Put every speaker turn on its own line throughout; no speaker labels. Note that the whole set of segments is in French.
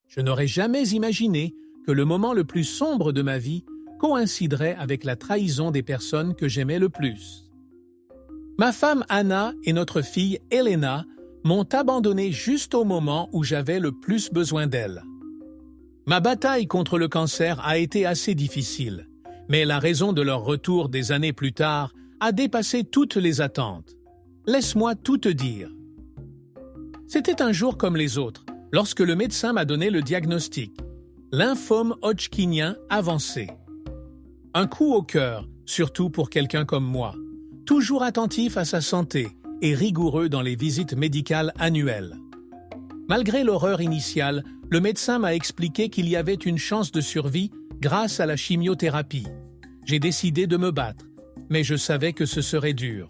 Je n'aurais jamais imaginé que le moment le plus sombre de ma vie coïnciderait avec la trahison des personnes que j'aimais le plus. Ma femme Anna et notre fille Elena m'ont abandonné juste au moment où j'avais le plus besoin d'elles. Ma bataille contre le cancer a été assez difficile, mais la raison de leur retour des années plus tard a dépassé toutes les attentes. Laisse-moi tout te dire. C'était un jour comme les autres, lorsque le médecin m'a donné le diagnostic. Lymphome hodgkinien avancé. Un coup au cœur, surtout pour quelqu'un comme moi, toujours attentif à sa santé et rigoureux dans les visites médicales annuelles. Malgré l'horreur initiale, le médecin m'a expliqué qu'il y avait une chance de survie grâce à la chimiothérapie. J'ai décidé de me battre, mais je savais que ce serait dur.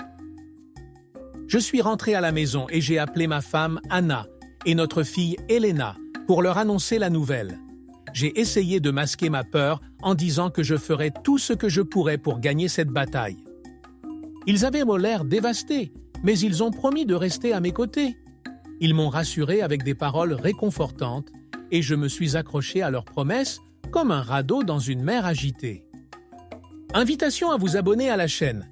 Je suis rentré à la maison et j'ai appelé ma femme Anna et notre fille Elena pour leur annoncer la nouvelle. J'ai essayé de masquer ma peur en disant que je ferais tout ce que je pourrais pour gagner cette bataille. Ils avaient l'air dévastés, mais ils ont promis de rester à mes côtés. Ils m'ont rassuré avec des paroles réconfortantes et je me suis accroché à leurs promesses comme un radeau dans une mer agitée. Invitation à vous abonner à la chaîne.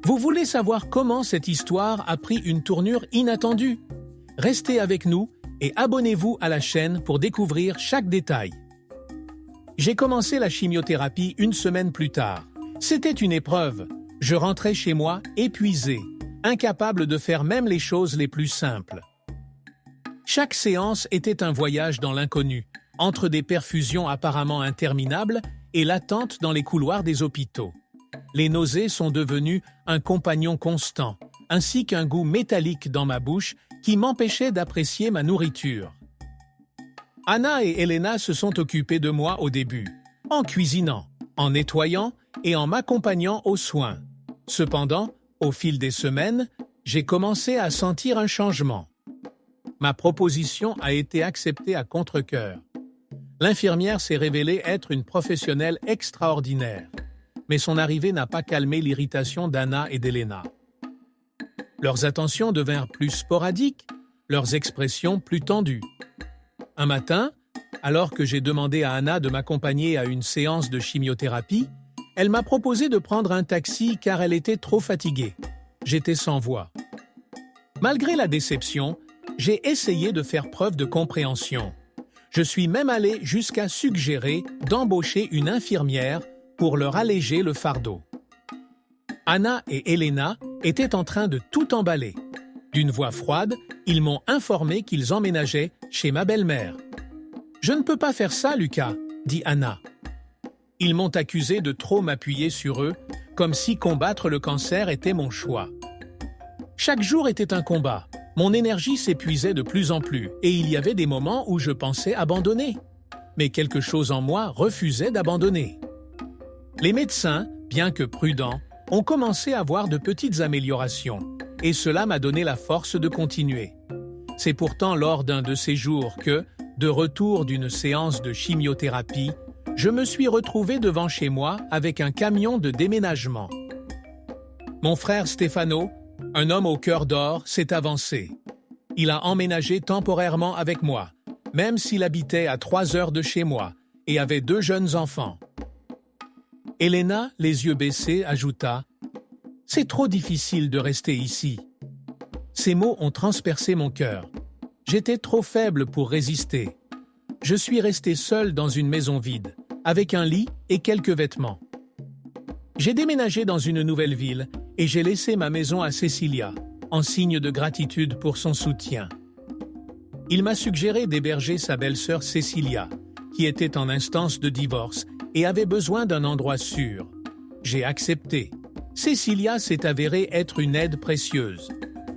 Vous voulez savoir comment cette histoire a pris une tournure inattendue? Restez avec nous et abonnez-vous à la chaîne pour découvrir chaque détail. J'ai commencé la chimiothérapie une semaine plus tard. C'était une épreuve. Je rentrais chez moi épuisé, incapable de faire même les choses les plus simples. Chaque séance était un voyage dans l'inconnu, entre des perfusions apparemment interminables et l'attente dans les couloirs des hôpitaux. Les nausées sont devenues un compagnon constant, ainsi qu'un goût métallique dans ma bouche qui m'empêchait d'apprécier ma nourriture. Anna et Elena se sont occupées de moi au début, en cuisinant, en nettoyant et en m'accompagnant aux soins. Cependant, au fil des semaines, j'ai commencé à sentir un changement. Ma proposition a été acceptée à contre-cœur. L'infirmière s'est révélée être une professionnelle extraordinaire, mais son arrivée n'a pas calmé l'irritation d'Anna et d'Elena. Leurs attentions devinrent plus sporadiques, leurs expressions plus tendues. Un matin, alors que j'ai demandé à Anna de m'accompagner à une séance de chimiothérapie, elle m'a proposé de prendre un taxi car elle était trop fatiguée. J'étais sans voix. Malgré la déception, j'ai essayé de faire preuve de compréhension. Je suis même allé jusqu'à suggérer d'embaucher une infirmière pour leur alléger le fardeau. Anna et Elena étaient en train de tout emballer. D'une voix froide, ils m'ont informé qu'ils emménageaient chez ma belle-mère. « Je ne peux pas faire ça, Lucas, » dit Anna. Ils m'ont accusé de trop m'appuyer sur eux, comme si combattre le cancer était mon choix. Chaque jour était un combat. Mon énergie s'épuisait de plus en plus et il y avait des moments où je pensais abandonner. Mais quelque chose en moi refusait d'abandonner. Les médecins, bien que prudents, ont commencé à voir de petites améliorations et cela m'a donné la force de continuer. C'est pourtant lors d'un de ces jours que, de retour d'une séance de chimiothérapie, je me suis retrouvé devant chez moi avec un camion de déménagement. Mon frère Stefano, un homme au cœur d'or, s'est avancé. Il a emménagé temporairement avec moi, même s'il habitait à 3 heures de chez moi et avait 2 jeunes enfants. Elena, les yeux baissés, ajouta « C'est trop difficile de rester ici. » Ces mots ont transpercé mon cœur. J'étais trop faible pour résister. Je suis resté seul dans une maison vide, avec un lit et quelques vêtements. J'ai déménagé dans une nouvelle ville et j'ai laissé ma maison à Cecilia, en signe de gratitude pour son soutien. Il m'a suggéré d'héberger sa belle-sœur Cecilia, qui était en instance de divorce et avait besoin d'un endroit sûr. J'ai accepté. Cecilia s'est avérée être une aide précieuse.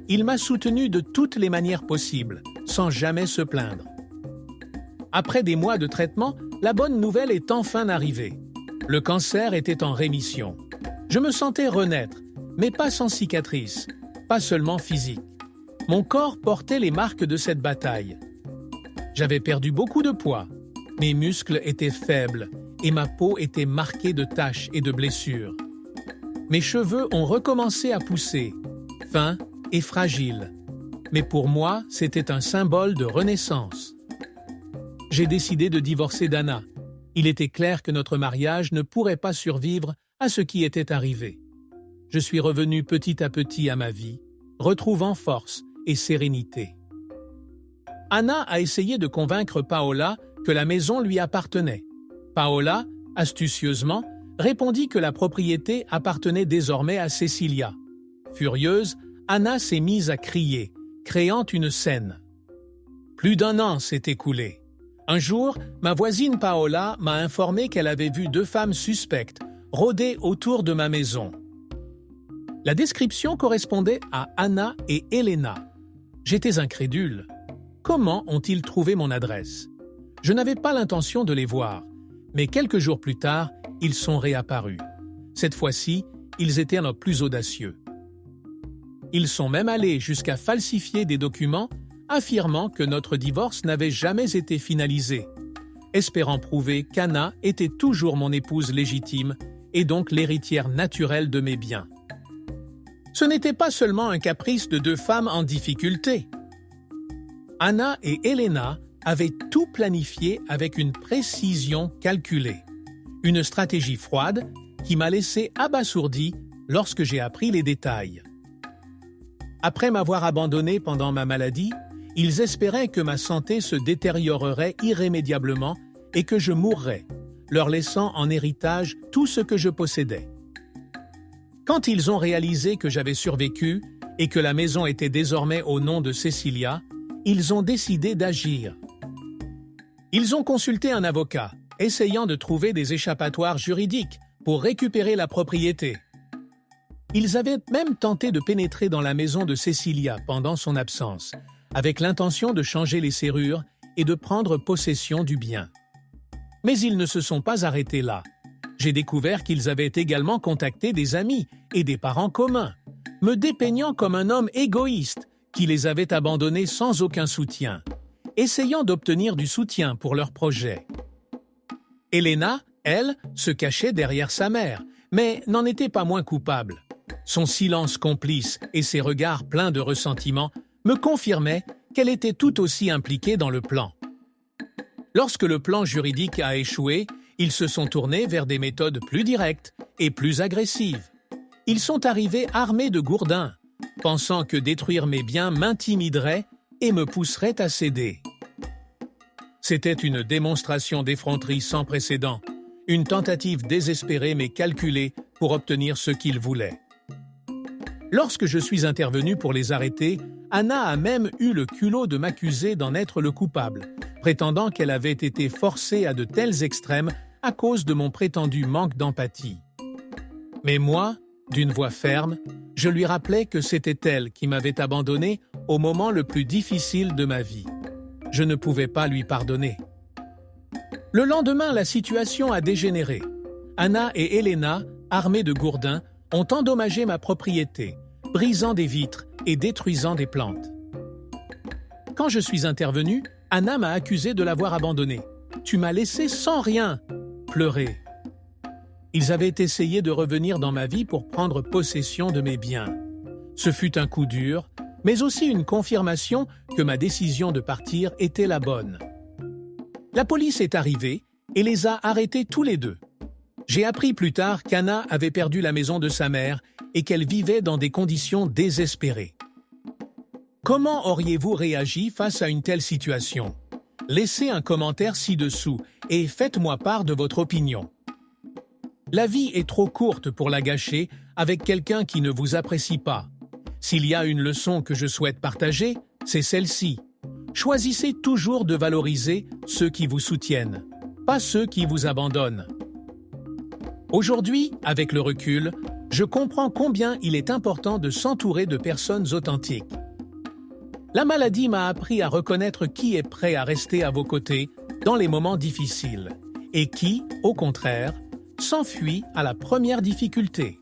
Il m'a soutenu de toutes les manières possibles, sans jamais se plaindre. Après des mois de traitement, la bonne nouvelle est enfin arrivée. Le cancer était en rémission. Je me sentais renaître, mais pas sans cicatrices, pas seulement physique. Mon corps portait les marques de cette bataille. J'avais perdu beaucoup de poids. Mes muscles étaient faibles et ma peau était marquée de taches et de blessures. Mes cheveux ont recommencé à pousser, fins et fragiles. Mais pour moi, c'était un symbole de renaissance. j'ai décidé de divorcer d'Anna. Il était clair que notre mariage ne pourrait pas survivre à ce qui était arrivé. Je suis revenu petit à petit à ma vie, retrouvant force et sérénité. Anna a essayé de convaincre Paola que la maison lui appartenait. Paola, astucieusement, répondit que la propriété appartenait désormais à Cecilia. Furieuse, Anna s'est mise à crier, créant une scène. Plus d'1 an s'est écoulé. Un jour, ma voisine Paola m'a informé qu'elle avait vu 2 femmes suspectes rôder autour de ma maison. La description correspondait à Anna et Elena. J'étais incrédule. Comment ont-ils trouvé mon adresse? Je n'avais pas l'intention de les voir, mais quelques jours plus tard, ils sont réapparus. Cette fois-ci, ils étaient un peu plus audacieux. Ils sont même allés jusqu'à falsifier des documents affirmant que notre divorce n'avait jamais été finalisé, espérant prouver qu'Anna était toujours mon épouse légitime et donc l'héritière naturelle de mes biens. Ce n'était pas seulement un caprice de 2 femmes en difficulté. Anna et Elena avaient tout planifié avec une précision calculée. Une stratégie froide qui m'a laissé abasourdi lorsque j'ai appris les détails. Après m'avoir abandonné pendant ma maladie, ils espéraient que ma santé se détériorerait irrémédiablement et que je mourrais, leur laissant en héritage tout ce que je possédais. Quand ils ont réalisé que j'avais survécu et que la maison était désormais au nom de Cecilia, ils ont décidé d'agir. Ils ont consulté un avocat, essayant de trouver des échappatoires juridiques pour récupérer la propriété. Ils avaient même tenté de pénétrer dans la maison de Cecilia pendant son absence, avec l'intention de changer les serrures et de prendre possession du bien. Mais ils ne se sont pas arrêtés là. J'ai découvert qu'ils avaient également contacté des amis et des parents communs, me dépeignant comme un homme égoïste qui les avait abandonnés sans aucun soutien, essayant d'obtenir du soutien pour leur projet. Elena, elle, se cachait derrière sa mère, mais n'en était pas moins coupable. Son silence complice et ses regards pleins de ressentiment me confirmaient qu'elle était tout aussi impliquée dans le plan. Lorsque le plan juridique a échoué, ils se sont tournés vers des méthodes plus directes et plus agressives. Ils sont arrivés armés de gourdins, pensant que détruire mes biens m'intimiderait et me pousserait à céder. C'était une démonstration d'effronterie sans précédent, une tentative désespérée mais calculée pour obtenir ce qu'ils voulaient. Lorsque je suis intervenu pour les arrêter, Anna a même eu le culot de m'accuser d'en être le coupable, prétendant qu'elle avait été forcée à de tels extrêmes à cause de mon prétendu manque d'empathie. Mais moi, d'une voix ferme, je lui rappelais que c'était elle qui m'avait abandonné au moment le plus difficile de ma vie. Je ne pouvais pas lui pardonner. Le lendemain, la situation a dégénéré. Anna et Elena, armées de gourdins, ont endommagé ma propriété, brisant des vitres et détruisant des plantes. Quand je suis intervenu, Anna m'a accusé de l'avoir abandonnée. « Tu m'as laissé sans rien !» pleurer. Ils avaient essayé de revenir dans ma vie pour prendre possession de mes biens. Ce fut un coup dur, mais aussi une confirmation que ma décision de partir était la bonne. La police est arrivée et les a arrêtés tous les 2. J'ai appris plus tard qu'Anna avait perdu la maison de sa mère et qu'elle vivait dans des conditions désespérées. Comment auriez-vous réagi face à une telle situation? Laissez un commentaire ci-dessous et faites-moi part de votre opinion. La vie est trop courte pour la gâcher avec quelqu'un qui ne vous apprécie pas. S'il y a une leçon que je souhaite partager, c'est celle-ci. Choisissez toujours de valoriser ceux qui vous soutiennent, pas ceux qui vous abandonnent. Aujourd'hui, avec le recul, je comprends combien il est important de s'entourer de personnes authentiques. La maladie m'a appris à reconnaître qui est prêt à rester à vos côtés dans les moments difficiles et qui, au contraire, s'enfuit à la première difficulté.